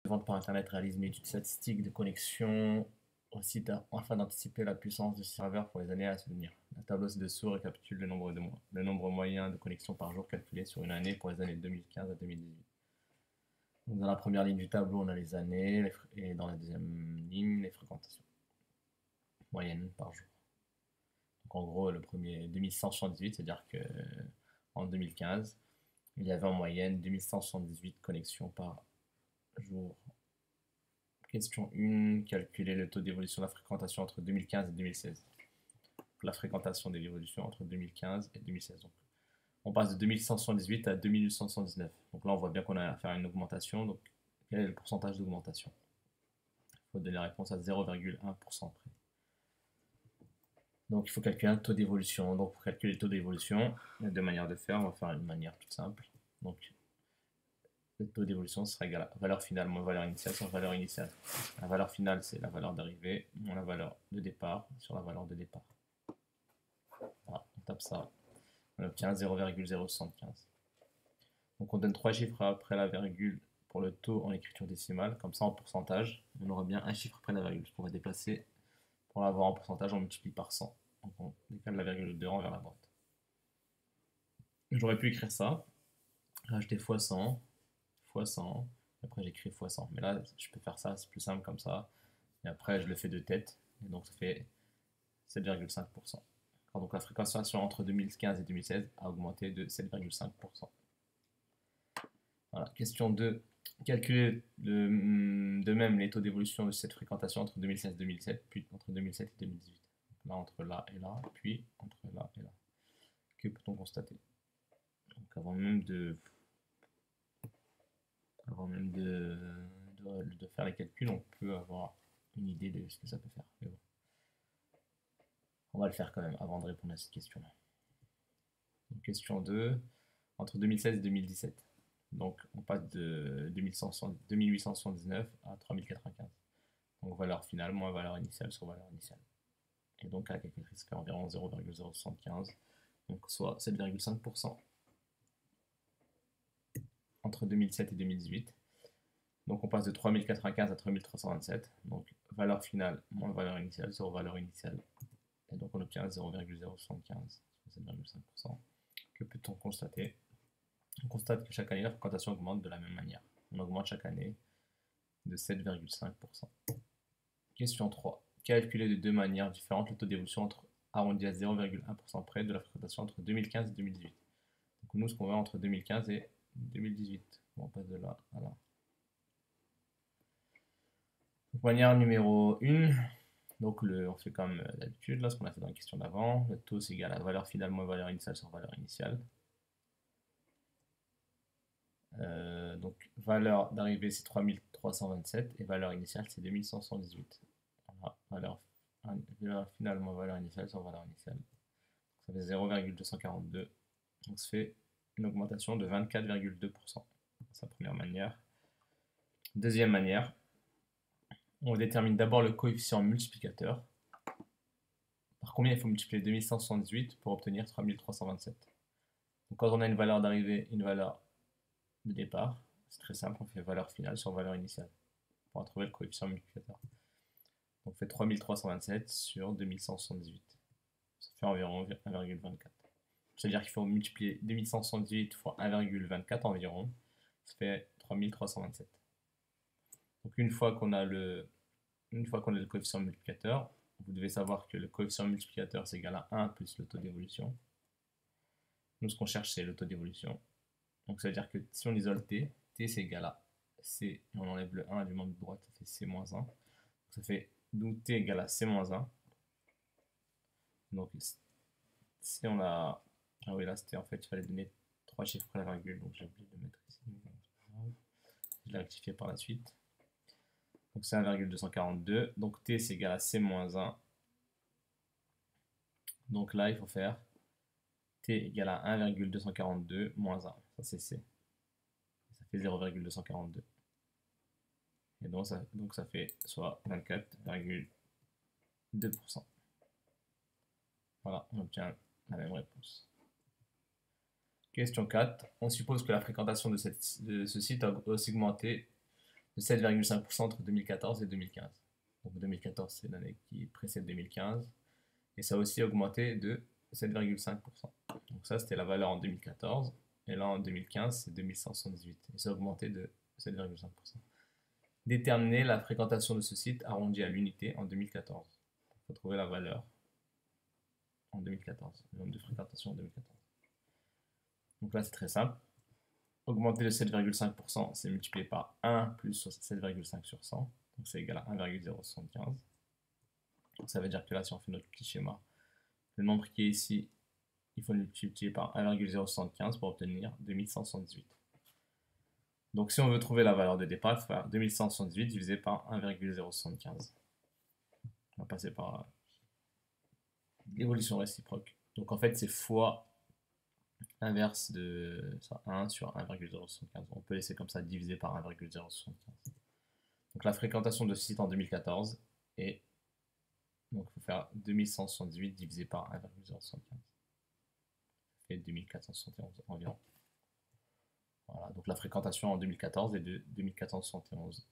vente par Internet réalise une étude statistique de connexion au site afin d'anticiper la puissance du serveur pour les années à venir. La tableau ci-dessous récapitule le nombre moyen de connexions par jour calculé sur une année pour les années 2015 à 2018. Donc dans la première ligne du tableau, on a les années, et dans la deuxième ligne, les fréquentations moyennes par jour. Donc en gros, le premier 2178, c'est-à-dire que en 2015, il y avait en moyenne 2178 connexions par jour. Question 1, calculer le taux d'évolution de la fréquentation entre 2015 et 2016. La fréquentation de l'évolution entre 2015 et 2016. Donc, on passe de 2178 à 2819. Donc là, on voit bien qu'on a affaire à une augmentation. Donc, quel est le pourcentage d'augmentation? Il faut donner la réponse à 0,1% près. Donc, il faut calculer un taux d'évolution. Donc, pour calculer le taux d'évolution, il y a deux manières de faire. On va faire une manière toute simple. Donc, le taux d'évolution sera égal à valeur finale moins valeur initiale sur valeur initiale. La valeur finale, c'est la valeur d'arrivée moins la valeur de départ sur la valeur de départ. Voilà, on tape ça. On obtient 0,075. Donc on donne trois chiffres après la virgule pour le taux en écriture décimale. Comme ça, en pourcentage, on aura bien un chiffre après la virgule. Ce qu'on va déplacer pour l'avoir en pourcentage, on multiplie par 100. Donc on décale la virgule de rang vers la droite. J'aurais pu écrire ça, rajouter x 100, x 100, après j'écris x 100. Mais là, je peux faire ça, c'est plus simple comme ça. Et après, je le fais de tête. Et donc ça fait 7,5%. Donc la fréquentation entre 2015 et 2016 a augmenté de 7,5%. Voilà. Question 2. Calculer de même les taux d'évolution de cette fréquentation entre 2016 et 2007, puis entre 2007 et 2018. Donc là, entre là et là, puis entre là et là. Que peut-on constater? Donc avant même de faire les calculs, on peut avoir une idée de ce que ça peut faire. Mais bon. On va le faire quand même avant de répondre à cette question-là. Donc, question 2. Entre 2016 et 2017. Donc on passe de 2879 à 3095. Donc valeur finale moins valeur initiale sur valeur initiale. Et donc la calculatrice fait environ 0,075, donc soit 7,5% entre 2007 et 2018. Donc on passe de 3095 à 3327. Donc valeur finale moins valeur initiale sur valeur initiale. Et donc on obtient 0,075, soit 7,5%. Que peut-on constater? On constate que chaque année, la fréquentation augmente de la même manière. On augmente chaque année de 7,5%. Question 3. Calculer de deux manières différentes le taux d'évolution entre arrondi à 0,1% près de la fréquentation entre 2015 et 2018. Donc nous, ce qu'on veut entre 2015 et 2018. On passe de là à là. Donc, manière numéro 1. Donc on fait comme d'habitude, là, ce qu'on a fait dans la question d'avant. Le taux c'est égal à valeur finale moins valeur initiale sur valeur initiale. Donc valeur d'arrivée c'est 3327 et valeur initiale c'est 2118. Voilà, valeur finale moins valeur initiale sur valeur initiale. Ça fait 0,242. Donc ça fait une augmentation de 24,2%. C'est la première manière. Deuxième manière, on détermine d'abord le coefficient multiplicateur. Par combien il faut multiplier 2178 pour obtenir 3327? Donc quand on a une valeur d'arrivée, une valeur de départ, c'est très simple, on fait valeur finale sur valeur initiale pour trouver le coefficient multiplicateur. Donc on fait 3327 sur 2178. Ça fait environ 1,24. C'est-à-dire qu'il faut multiplier 2178 fois 1,24 environ. Ça fait 3327. Donc une fois qu'on a le coefficient multiplicateur, vous devez savoir que le coefficient multiplicateur c'est égal à 1 plus le taux d'évolution. Nous ce qu'on cherche c'est le taux d'évolution. Donc ça veut dire que si on isole t, t c'est égal à c, et on enlève le 1 du membre de droite, ça fait c-1. Ça fait d'où t égale à c-1. Donc si on a... Ah oui, là c'était en fait, il fallait donner 3 chiffres après la virgule, donc j'ai oublié de mettre ici. Je l'ai rectifié par la suite. Donc c'est 1,242. Donc t c'est égal à c-1. Donc là il faut faire t égale à 1,242 moins 1. Ça c'est c. Ça fait 0,242. Et donc ça fait soit 24,2%. Voilà, on obtient la même réponse. Question 4. On suppose que la fréquentation de ce site a augmenté de 7,5% entre 2014 et 2015. Donc 2014, c'est l'année qui précède 2015. Et ça a aussi augmenté de 7,5%. Donc ça, c'était la valeur en 2014. Et là, en 2015, c'est 2178. Et ça a augmenté de 7,5%. Déterminer la fréquentation de ce site arrondi à l'unité en 2014. Il faut trouver la valeur en 2014, le nombre de fréquentations en 2014. Donc là, c'est très simple. Augmenter de 7,5%, c'est multiplié par 1 plus 7,5 sur 100. Donc c'est égal à 1,075. Ça veut dire que là, si on fait notre petit schéma, le nombre qui est ici, il faut le multiplier par 1,075 pour obtenir 2178. Donc si on veut trouver la valeur de départ, il faut faire 2178 divisé par 1,075. On va passer par l'évolution réciproque. Donc en fait, c'est fois l'inverse de ça, 1 sur 1,075. On peut laisser comme ça divisé par 1,075. Donc la fréquentation de ce site en 2014 est, donc il faut faire 2178 divisé par 1,075. Ça fait 2471 environ. Voilà, donc la fréquentation en 2014 est de 2491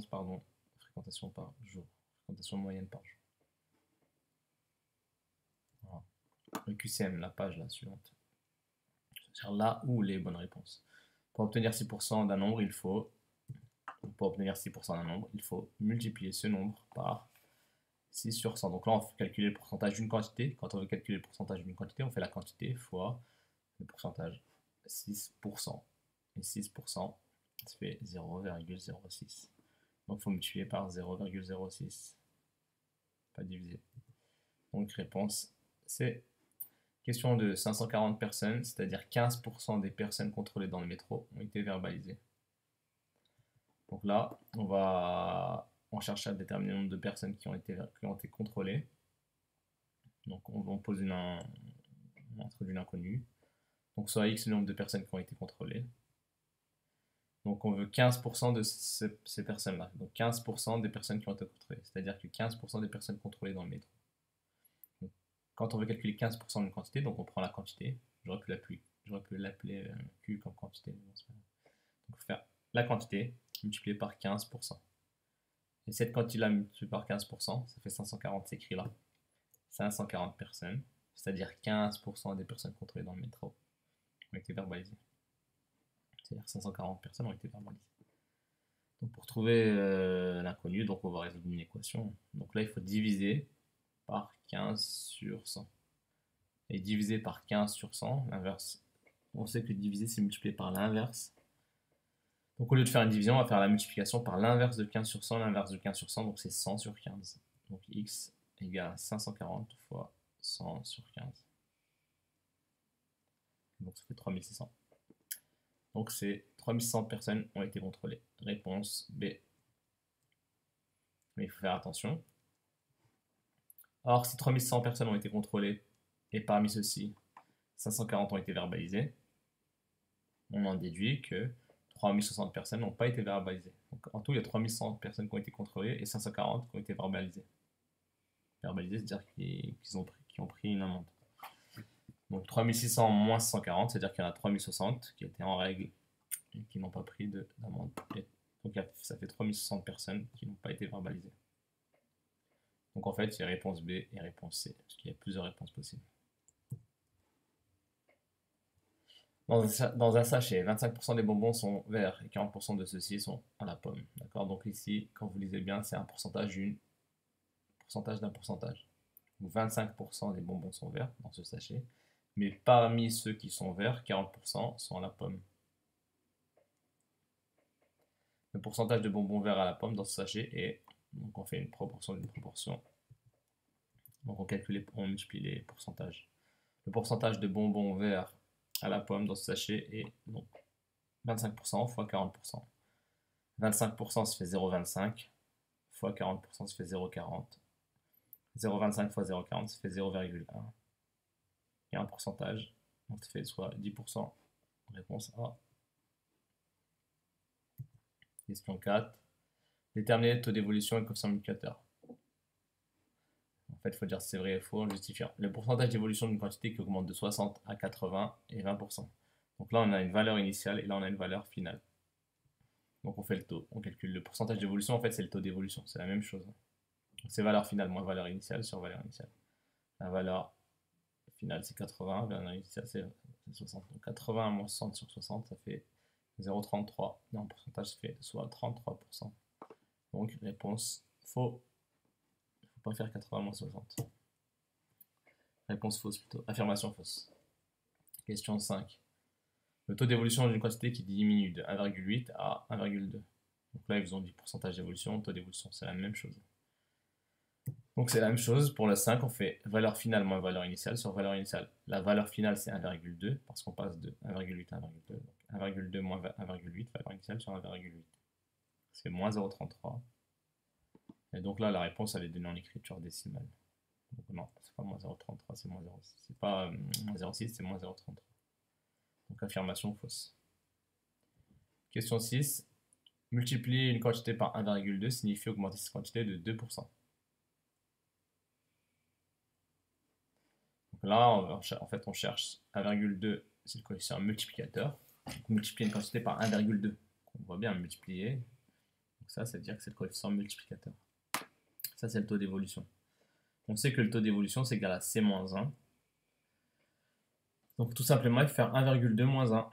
pardon, fréquentation par jour, fréquentation moyenne par jour. Voilà. Le QCM, la page là, suivante. C'est-à-dire là où les bonnes réponses. Pour obtenir 6% d'un nombre, il faut multiplier ce nombre par 6 sur 100. Donc là, on fait calculer le pourcentage d'une quantité. Quand on veut calculer le pourcentage d'une quantité, on fait la quantité fois le pourcentage. 6%. Et 6%, ça fait 0,06. Donc il faut multiplier par 0,06. Pas diviser. Donc réponse, c'est question de 540 personnes, c'est-à-dire 15% des personnes contrôlées dans le métro ont été verbalisées. Donc là, on cherche à déterminer le nombre de personnes qui ont été contrôlées. Donc on pose on introduit l'inconnu. Donc soit X le nombre de personnes qui ont été contrôlées. Donc on veut 15% de ces personnes-là. Donc 15% des personnes qui ont été contrôlées. C'est-à-dire que 15% des personnes contrôlées dans le métro. Donc, quand on veut calculer 15% d'une quantité, donc on prend la quantité. J'aurais pu l'appeler Q comme quantité. Donc il faut faire la quantité multipliée par 15%. Et cette quantité-là multipliée par 15%, ça fait 540, c'est écrit là. 540 personnes, c'est-à-dire 15% des personnes contrôlées dans le métro ont été verbalisées. C'est-à-dire 540 personnes ont été verbalisées. Donc pour trouver l'inconnu, donc on va résoudre une équation. Donc là, il faut diviser par 15 sur 100. Et diviser par 15 sur 100, l'inverse, on sait que diviser, c'est multiplier par l'inverse. Donc au lieu de faire une division, on va faire la multiplication par l'inverse de 15 sur 100, l'inverse de 15 sur 100, donc c'est 100 sur 15. Donc x égale à 540 fois 100 sur 15. Donc ça fait 3600. Donc c'est 3600 personnes ont été contrôlées. Réponse B. Mais il faut faire attention. Alors si 3600 personnes ont été contrôlées, et parmi ceux-ci, 540 ont été verbalisées, on en déduit que 3060 personnes n'ont pas été verbalisées. Donc en tout, il y a 3100 personnes qui ont été contrôlées et 540 qui ont été verbalisées. Verbalisées, c'est-à-dire qui ont pris une amende. Donc 3600 moins 540, c'est-à-dire qu'il y en a 3060 qui étaient en règle et qui n'ont pas pris d'amende. Donc ça fait 3060 personnes qui n'ont pas été verbalisées. Donc en fait, il y a réponse B et réponse C, parce qu'il y a plusieurs réponses possibles. Dans un sachet, 25% des bonbons sont verts et 40% de ceux-ci sont à la pomme. D'accord? Donc ici, quand vous lisez bien, c'est un pourcentage d'un pourcentage. Donc 25% des bonbons sont verts dans ce sachet, mais parmi ceux qui sont verts, 40% sont à la pomme. Le pourcentage de bonbons verts à la pomme dans ce sachet est, donc on fait une proportion d'une proportion. Donc on multiplie les pourcentages. Le pourcentage de bonbons verts à la pomme dans ce sachet est donc 25% fois 40%. 25% ça fait 0,25 fois 40% ça fait 0,40. 0,25 fois 0,40 ça fait 0,1. Il y a un pourcentage, donc ça fait soit 10%. Réponse A. Question 4. Déterminer le taux d'évolution et le coefficient multiplicateur. En fait, il faut dire si c'est vrai et faux en justifiant. Le pourcentage d'évolution d'une quantité qui augmente de 60 à 80 est 20%. Donc là, on a une valeur initiale et là, on a une valeur finale. Donc on fait le taux, on calcule le pourcentage d'évolution, en fait c'est le taux d'évolution, c'est la même chose. C'est valeur finale moins valeur initiale sur valeur initiale. La valeur finale c'est 80, valeur initiale c'est 60. Donc 80 moins 60 sur 60, ça fait 0,33. Non, le pourcentage ça fait soit 33%. Donc réponse faux. Il ne faut pas faire 80 moins 60. Réponse fausse plutôt. Affirmation fausse. Question 5. Le taux d'évolution d'une quantité qui diminue de 1,8 à 1,2. Donc là, ils ont dit pourcentage d'évolution, taux d'évolution, c'est la même chose. Donc c'est la même chose, pour le 5, on fait valeur finale moins valeur initiale sur valeur initiale. La valeur finale, c'est 1,2, parce qu'on passe de 1,8 à 1,2. Donc 1,2 moins 1,8, valeur initiale sur 1,8. C'est moins 0,33. Et donc là, la réponse, elle est donnée en écriture décimale. Donc non, c'est pas moins 0,33, c'est moins 0,6. C'est pas moins 0,6, c'est moins 0,33. Donc affirmation fausse. Question 6. Multiplier une quantité par 1,2 signifie augmenter cette quantité de 2%. Donc là, en fait, on cherche 1,2, c'est le coefficient multiplicateur. Donc, multiplier une quantité par 1,2. On voit bien multiplier. Donc ça veut dire que c'est le coefficient multiplicateur. Ça, c'est le taux d'évolution. On sait que le taux d'évolution, c'est égal à C-1. Donc tout simplement, il faut faire 1,2 moins 1.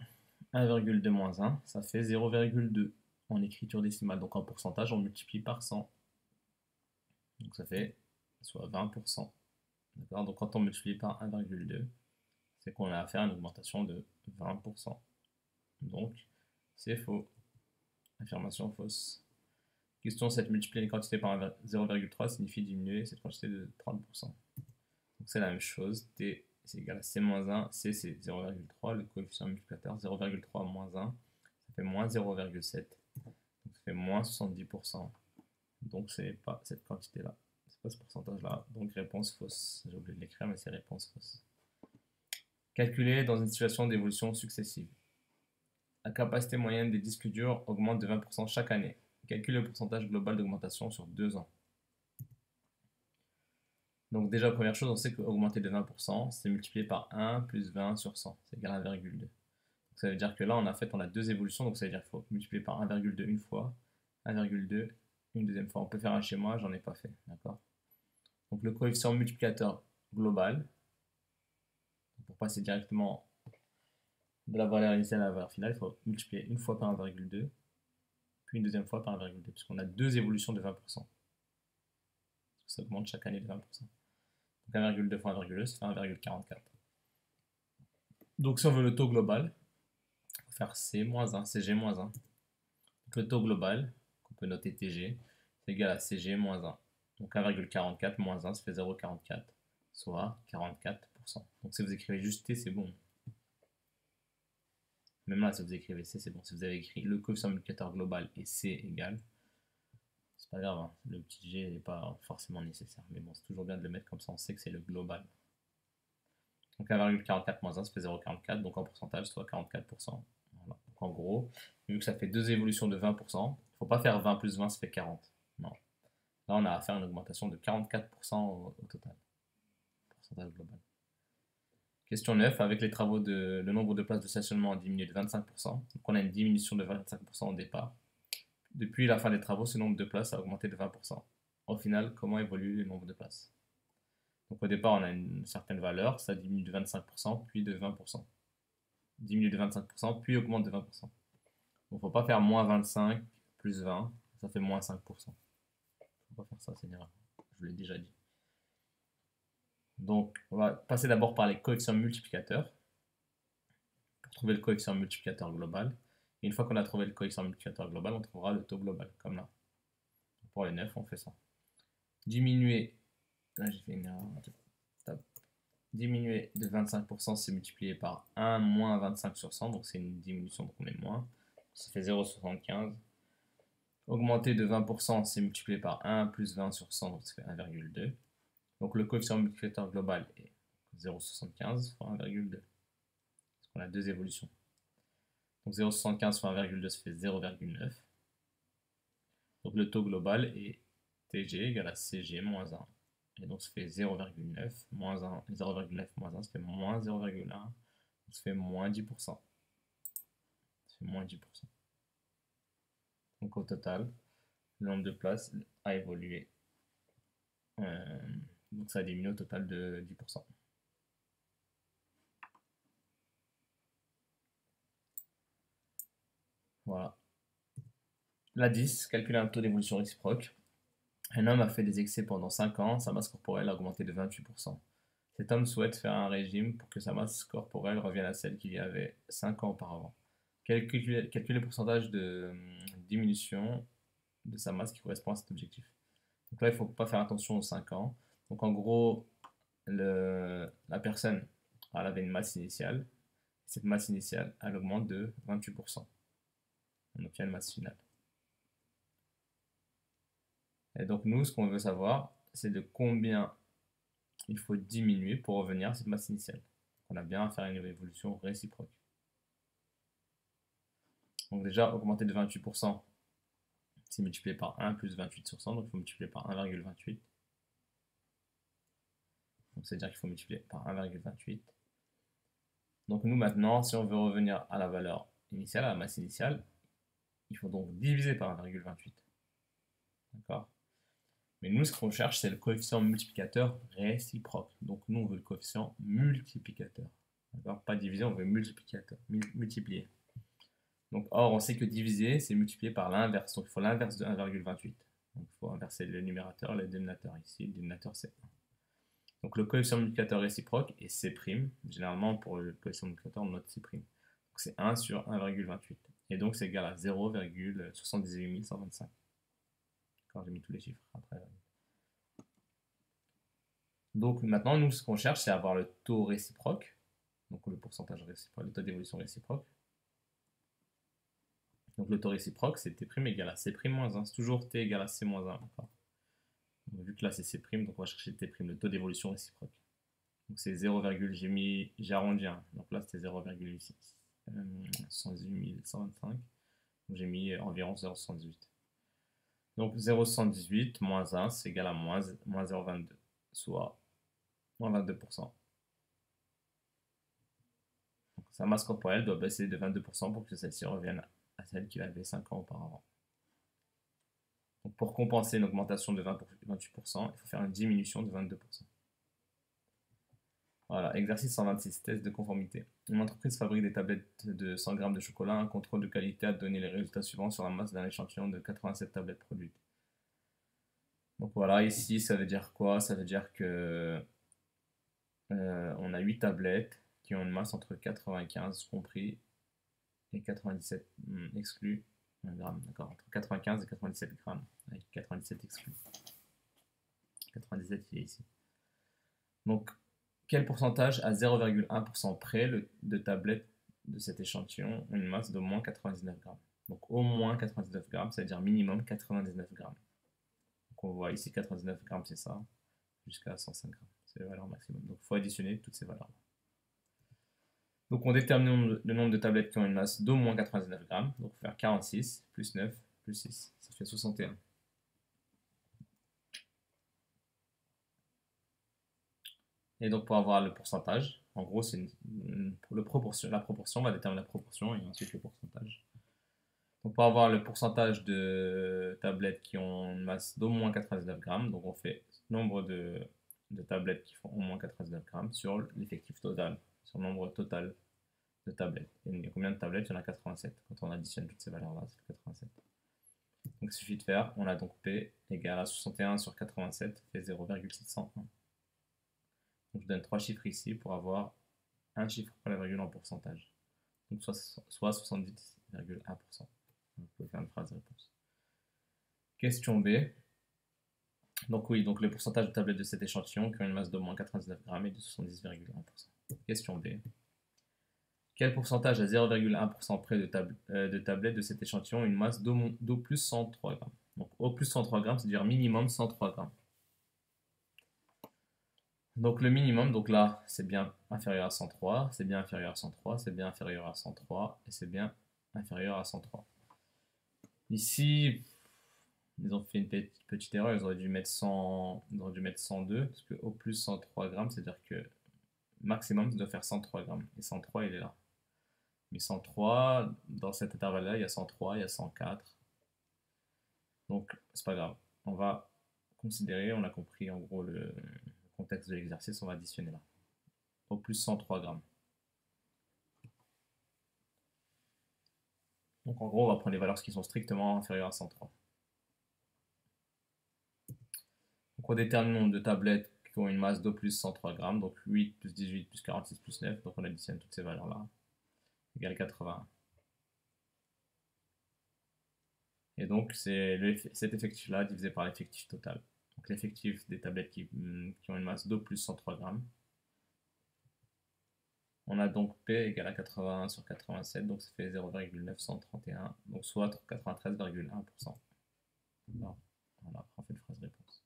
1,2 moins 1, ça fait 0,2 en écriture décimale. Donc en pourcentage, on multiplie par 100. Donc ça fait soit 20%. D'accord. Donc quand on multiplie par 1,2, c'est qu'on a affaire à une augmentation de 20%. Donc c'est faux. Affirmation fausse. Question 7. Multiplier une quantité par 0,3 signifie diminuer cette quantité de 30%. Donc c'est la même chose. T c'est égal à C-1. C c'est 0,3. Le coefficient multiplicateur 0,3 moins 1. Ça fait moins 0,7. Donc ça fait moins 70%. Donc c'est pas cette quantité-là. C'est pas ce pourcentage-là. Donc réponse fausse. J'ai oublié de l'écrire, mais c'est réponse fausse. Calculer dans une situation d'évolution successive. La capacité moyenne des disques durs augmente de 20% chaque année. Calcule le pourcentage global d'augmentation sur 2 ans. Donc déjà, première chose, on sait qu'augmenter de 20%, c'est multiplié par 1 plus 20 sur 100. C'est égal à 1,2. Donc ça veut dire que là, on a deux évolutions. Donc ça veut dire qu'il faut multiplier par 1,2 une fois, 1,2 une deuxième fois. On peut faire un schéma, j'en ai pas fait. D'accord. Donc le coefficient multiplicateur global, pour passer directement de la valeur initiale à la valeur finale, il faut multiplier une fois par 1,2, puis une deuxième fois par 1,2, puisqu'on a deux évolutions de 20%. Ça augmente chaque année de 20%. Donc 1,2 fois 1,2, ça fait 1,44. Donc si on veut le taux global, on va faire C-1, CG-1. Donc le taux global, qu'on peut noter TG, c'est égal à CG-1. Donc 1,44 moins 1, ça fait 0,44, soit 44%. Donc si vous écrivez juste T, c'est bon. Même là, si vous écrivez C, c'est bon. Si vous avez écrit le coefficient multiplicateur global et C égale, c'est pas grave, hein. Le petit G n'est pas forcément nécessaire. Mais bon, c'est toujours bien de le mettre comme ça, on sait que c'est le global. Donc 1,44 moins 1, ça fait 0,44. Donc en pourcentage, soit 44%. Voilà. Donc en gros, vu que ça fait deux évolutions de 20%, il ne faut pas faire 20 plus 20, ça fait 40. Non. Là, on a affaire à une augmentation de 44% au total. Pourcentage global. Question 9. Avec les travaux, le nombre de places de stationnement a diminué de 25%. Donc on a une diminution de 25% au départ. Depuis la fin des travaux, ce nombre de places a augmenté de 20%. Au final, comment évolue le nombre de places? Donc au départ, on a une certaine valeur, ça diminue de 25%, puis de 20%. Diminue de 25%, puis augmente de 20%. Donc il ne faut pas faire moins 25 plus 20, ça fait moins 5%. Il ne faut pas faire ça, c'est une erreur. Je vous l'ai déjà dit. Donc on va passer d'abord par les coefficients multiplicateurs. Pour trouver le coefficient multiplicateur global. Et une fois qu'on a trouvé le coefficient multiplicateur global, on trouvera le taux global, comme là. Pour les 9, on fait ça. Diminuer, là j'ai fait une erreur. Diminuer de 25%, c'est multiplié par 1 moins 25 sur 100, donc c'est une diminution, donc on met moins. Ça fait 0,75. Augmenter de 20%, c'est multiplié par 1 plus 20 sur 100, donc ça fait 1,2. Donc le coefficient multiplicateur global est 0,75 fois 1,2. Parce qu'on a deux évolutions. Donc 0,75 fois 1,2, ça fait 0,9. Donc le taux global est TG égale à CG moins 1. Et donc ça fait 0,9 moins 1. 0,9 moins 1, ça fait moins 0,1. Ça fait moins 10%. Ça fait moins 10%. Donc au total, le nombre de places a évolué. Donc ça a diminué au total de 10%. Voilà. La 10, calculer un taux d'évolution réciproque. Un homme a fait des excès pendant 5 ans, sa masse corporelle a augmenté de 28%. Cet homme souhaite faire un régime pour que sa masse corporelle revienne à celle qu'il y avait 5 ans auparavant. Calculer le pourcentage de diminution de sa masse qui correspond à cet objectif. Donc là, il ne faut pas faire attention aux 5 ans. Donc en gros, la personne, elle avait une masse initiale. Cette masse initiale, elle augmente de 28%. On obtient une masse finale. Et donc nous, ce qu'on veut savoir, c'est de combien il faut diminuer pour revenir à cette masse initiale. On a bien à faire une évolution réciproque. Donc déjà, augmenter de 28%, c'est multiplié par 1 plus 28 sur 100, donc il faut multiplier par 1,28. Donc c'est-à-dire qu'il faut multiplier par 1,28. Donc nous maintenant, si on veut revenir à la valeur initiale, à la masse initiale, il faut donc diviser par 1,28. D'accord? Mais nous, ce qu'on cherche, c'est le coefficient multiplicateur réciproque. Donc nous, on veut le coefficient multiplicateur. D'accord? Pas diviser, on veut multiplier. Donc, or, on sait que diviser, c'est multiplier par l'inverse. Donc, il faut l'inverse de 1,28. Donc, il faut inverser le numérateur et le dénominateur. Ici, le dénominateur, c'est 1. Donc, le coefficient multiplicateur réciproque est C'. Généralement, pour le coefficient multiplicateur, on note C'. Donc, c'est 1 sur 1,28. Et donc, c'est égal à 0,78125. Quand j'ai mis tous les chiffres après. Donc, maintenant, nous, ce qu'on cherche, c'est avoir le taux réciproque. Donc, le pourcentage réciproque, le taux d'évolution réciproque. Donc le taux réciproque, c'est T' égale à C' moins 1. C'est toujours T égale à C moins 1. Vu que là c'est C', donc on va chercher T', le taux d'évolution réciproque. Donc c'est 0, j'ai arrondi 1. Donc là c'était 0,18125. Donc j'ai mis environ 0,78. Donc 0,78 moins 1, c'est égal à moins 0,22, soit moins 22%. Donc sa masse corporelle doit baisser de 22% pour que celle-ci revienne à celle qu'il avait 5 ans auparavant. Donc pour compenser une augmentation de 28%, il faut faire une diminution de 22%. Voilà, exercice 126, test de conformité. Une entreprise fabrique des tablettes de 100 g de chocolat. Un contrôle de qualité a donné les résultats suivants sur la masse d'un échantillon de 87 tablettes produites. Donc voilà, ici ça veut dire quoi? Ça veut dire que on a 8 tablettes qui ont une masse entre 95 compris et 97 exclus. Grammes, d'accord, entre 95 et 97 grammes, avec 97 exclus. 97 il est ici. Donc, quel pourcentage à 0,1% près de tablettes de cet échantillon ont une masse d'au moins 99 grammes? Donc, au moins 99 grammes, ça veut dire minimum 99 grammes. Donc, on voit ici 99 grammes, c'est ça, jusqu'à 105 grammes. C'est la valeur maximum. Donc, il faut additionner toutes ces valeurs-là. Donc, on détermine le nombre de tablettes qui ont une masse d'au moins 99 grammes. Donc, il faut faire 46 plus 9 plus 6. Ça fait 61. Et donc, pour avoir le pourcentage, en gros, c'est la proportion, on va déterminer la proportion et ensuite le pourcentage. Donc, pour avoir le pourcentage de tablettes qui ont une masse d'au moins 99 grammes, donc on fait nombre de tablettes qui font au moins 99 grammes sur l'effectif total, sur le nombre total de tablettes. Et il y a combien de tablettes? Il y en a 87. Quand on additionne toutes ces valeurs-là, ça fait 87. Donc, il suffit de faire, on a donc P égale à 61 sur 87, ça fait 0,701. Donc, je donne 3 chiffres ici pour avoir un chiffre pour la virgule en pourcentage. Donc, soit 70,1%. Vous pouvez faire une phrase de réponse. Question B. Donc, oui, donc le pourcentage de tablettes de cet échantillon qui ont une masse d'au moins 99 grammes est de 70,1%. Question B. Quel pourcentage à 0,1% près de tablettes de cet échantillon ont une masse d'au plus 103 grammes? Donc, au plus 103 grammes, c'est-à-dire minimum 103 grammes. Donc le minimum, donc là, c'est bien inférieur à 103, c'est bien inférieur à 103, c'est bien inférieur à 103, et c'est bien inférieur à 103. Ici, ils ont fait une petite erreur, ils auraient dû mettre 102, parce que au plus 103 grammes, c'est-à-dire que maximum, ça doit faire 103 grammes, et 103, il est là. Mais 103, dans cet intervalle-là, il y a 103, il y a 104, Donc, c'est pas grave. On va considérer, on a compris en gros le contexte de l'exercice, on va additionner là. Au plus 103 grammes. Donc en gros, on va prendre les valeurs qui sont strictement inférieures à 103. Donc on détermine le nombre de tablettes qui ont une masse d'au plus 103 grammes, donc 8 plus 18 plus 46 plus 9, donc on additionne toutes ces valeurs-là, égale 81. Et donc c'est cet effectif-là divisé par l'effectif total. Donc l'effectif des tablettes qui ont une masse d'au plus 103 grammes. On a donc P égale à 81 sur 87, donc ça fait 0,931, donc soit 93,1%. Voilà, on fait une phrase réponse.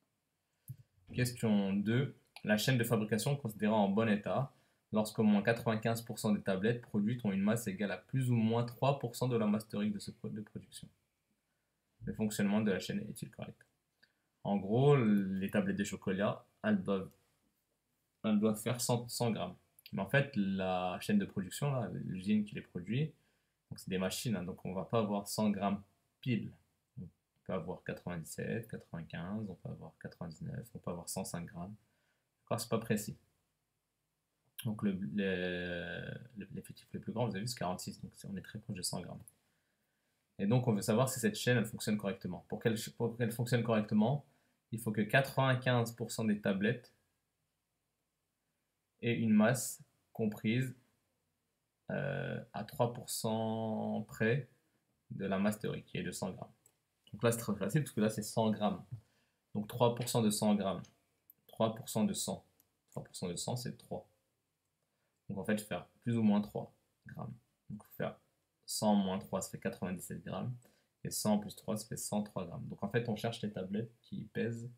Question 2. La chaîne de fabrication est considérée en bon état lorsqu'au moins 95% des tablettes produites ont une masse égale à plus ou moins 3% de la masse théorique de production. Le fonctionnement de la chaîne est-il correct? En gros, les tablettes de chocolat, elles doivent faire 100 grammes. Mais en fait, la chaîne de production, l'usine qui les produit, c'est des machines, hein, donc on ne va pas avoir 100 grammes pile. On peut avoir 97, 95, on peut avoir 99, on peut avoir 105 grammes. Encore, c'est pas précis. Donc l'effectif le plus grand, vous avez vu, c'est 46, donc on est très proche de 100 grammes. Et donc on veut savoir si cette chaîne elle fonctionne correctement. Pour qu'elle fonctionne correctement, il faut que 95% des tablettes aient une masse comprise à 3% près de la masse théorique, qui est de 100 grammes. Donc là c'est très facile parce que là c'est 100 grammes. Donc 3% de 100 grammes, 3% de 100, 3% de 100 c'est 3. Donc en fait, je vais faire plus ou moins 3 grammes. Donc il faut faire 100 moins 3, ça fait 97 grammes. Et 100 plus 3, ça fait 103 grammes. Donc en fait, on cherche les tablettes qui pèsent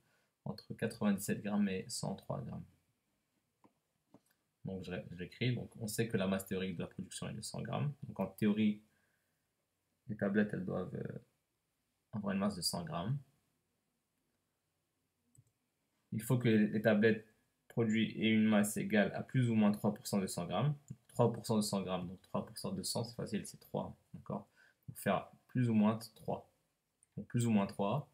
entre 97 grammes et 103 grammes. Donc je l'écris. Donc on sait que la masse théorique de la production est de 100 grammes. Donc en théorie, les tablettes, elles doivent avoir une masse de 100 grammes. Il faut que les tablettes produites aient une masse égale à plus ou moins 3% de 100 grammes. 3% de 100 grammes, donc 3% de 100, c'est facile, c'est 3. D'accord? Donc faire plus ou moins 3. Donc plus ou moins 3.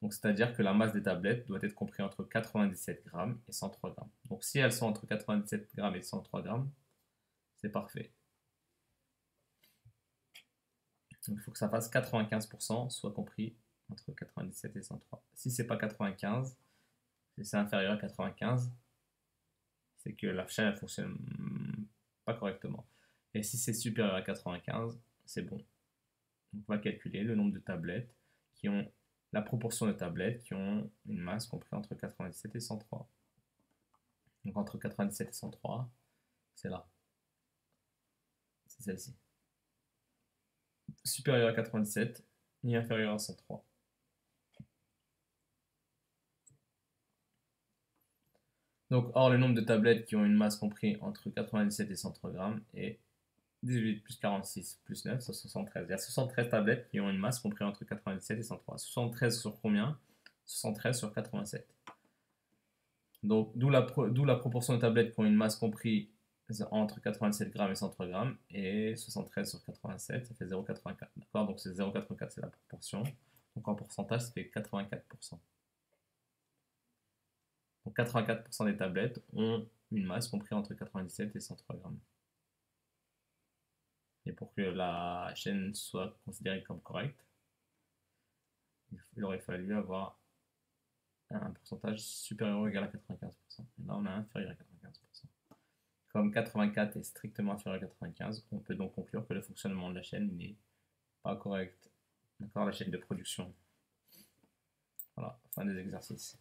Donc c'est-à-dire que la masse des tablettes doit être comprise entre 97 grammes et 103 grammes. Donc si elles sont entre 97 grammes et 103 grammes, c'est parfait. Donc il faut que ça fasse 95%, soit compris entre 97 et 103. Si c'est pas 95, si c'est inférieur à 95, c'est que la chaîne ne fonctionne pas correctement. Et si c'est supérieur à 95, c'est bon. Donc on va calculer le nombre de tablettes qui ont la proportion de tablettes qui ont une masse comprise entre 97 et 103. Donc entre 97 et 103, c'est là. C'est celle-ci. Supérieur à 97 ni inférieur à 103. Donc, or, le nombre de tablettes qui ont une masse comprise entre 97 et 103 grammes est 18 plus 46 plus 9, c'est 73. Il y a 73 tablettes qui ont une masse comprise entre 97 et 103. 73 sur combien? 73 sur 87. Donc, d'où la proportion de tablettes qui ont une masse comprise entre 87 grammes et 103 grammes. Et 73 sur 87, ça fait 0,84. D'accord? Donc, c'est 0,84, c'est la proportion. Donc, en pourcentage, ça fait 84%. Donc 84% des tablettes ont une masse comprise entre 97 et 103 grammes. Et pour que la chaîne soit considérée comme correcte, il aurait fallu avoir un pourcentage supérieur ou égal à 95%. Et là, on a inférieur à 95%. Comme 84 est strictement inférieur à 95, on peut donc conclure que le fonctionnement de la chaîne n'est pas correct. D'accord, la chaîne de production. Voilà, fin des exercices.